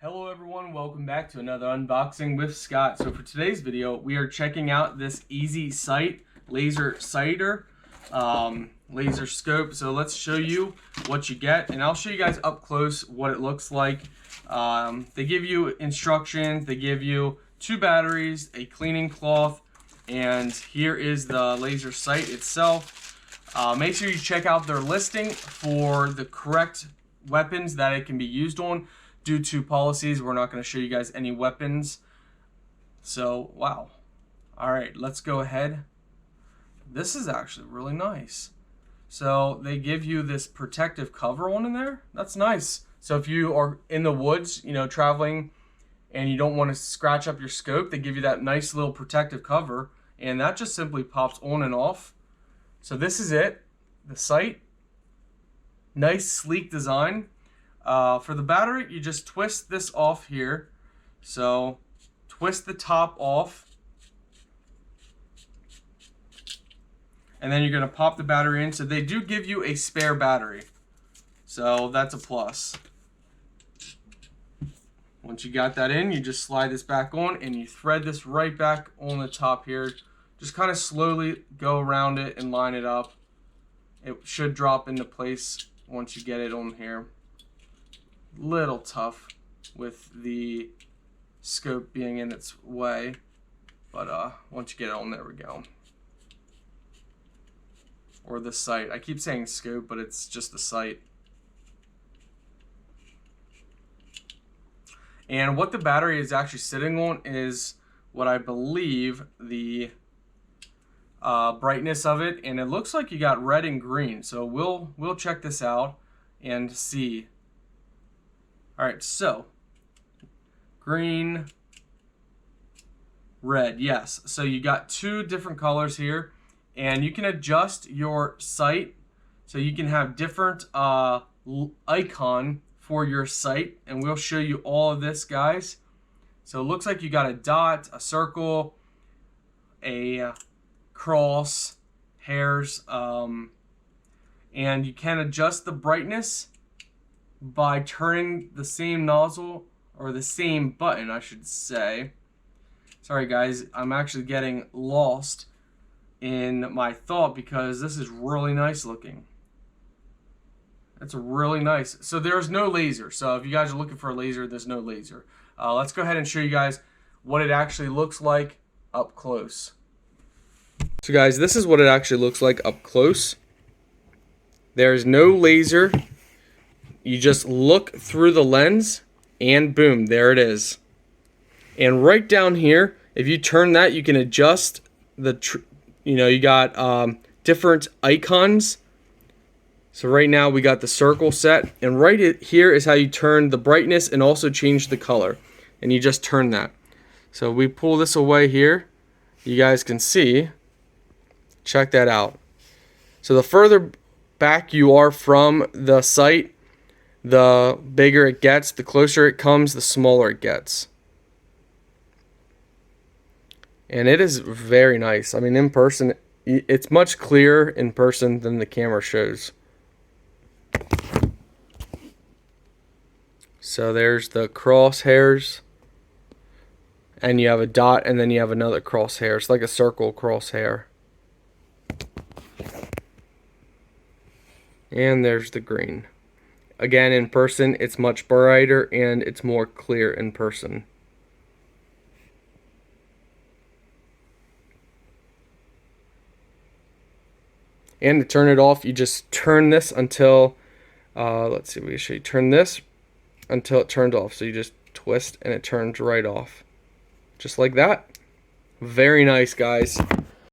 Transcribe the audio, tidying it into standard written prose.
Hello everyone, welcome back to another Unboxing with Scott. So for today's video, we are checking out this EZshoot laser sighter, laser scope. So let's show you what you get, and I'll show you guys up close what it looks like. They give you instructions, they give you 2 batteries, a cleaning cloth, and here is the laser sight itself. Make sure you check out their listing for the correct weapons that it can be used on. Due to policies, we're not going to show you guys any weapons. So, wow. Alright, let's go ahead. This is actually really nice. So, they give you this protective cover on in there. That's nice. So, if you are in the woods, you know, traveling, and you don't want to scratch up your scope, they give you that nice little protective cover. And that just simply pops on and off. So, this is it. The sight. Nice, sleek design. For the battery, you just twist this off here. So, twist the top off. And then you're going to pop the battery in. So, they do give you a spare battery. So, that's a plus. Once you got that in, you just slide this back on and you thread this right back on the top here. Just kind of slowly go around it and line it up. It should drop into place once you get it on here. Little tough with the scope being in its way, but once you get it on, there we go. Or the sight. I keep saying scope, but it's just the sight. And what the battery is actually sitting on is what I believe the brightness of it, and it looks like you got red and green. So we'll check this out and see. Alright, so green, red, yes. So you got 2 different colors here, and you can adjust your sight so you can have different icon for your sight, and we'll show you all of this, guys. So it looks like you got a dot, a circle, a cross, hairs, and you can adjust the brightness by turning the same nozzle, or the same button, I should say. Sorry guys, I'm actually getting lost in my thought because this is really nice looking. That's really nice. So there's no laser. So if you guys are looking for a laser, there's no laser. Let's go ahead and show you guys what it actually looks like up close. So guys, this is what it actually looks like up close. There's no laser. You just look through the lens and boom, there it is. And right down here, if you turn that, you can adjust the, you got different icons. So right now we got the circle set, and right here is how you turn the brightness and also change the color. And you just turn that. So we pull this away here. You guys can see. Check that out. So the further back you are from the sight, the bigger it gets. The closer it comes, the smaller it gets. And it is very nice. I mean, in person, it's much clearer in person than the camera shows. So there's the crosshairs. And you have a dot, and then you have another crosshair. It's like a circle crosshair. And there's the green. Again, in person, it's much brighter and it's more clear in person. And to turn it off, you just turn this until, let's see, we should turn this until it turned off. So you just twist and it turns right off. Just like that. Very nice, guys.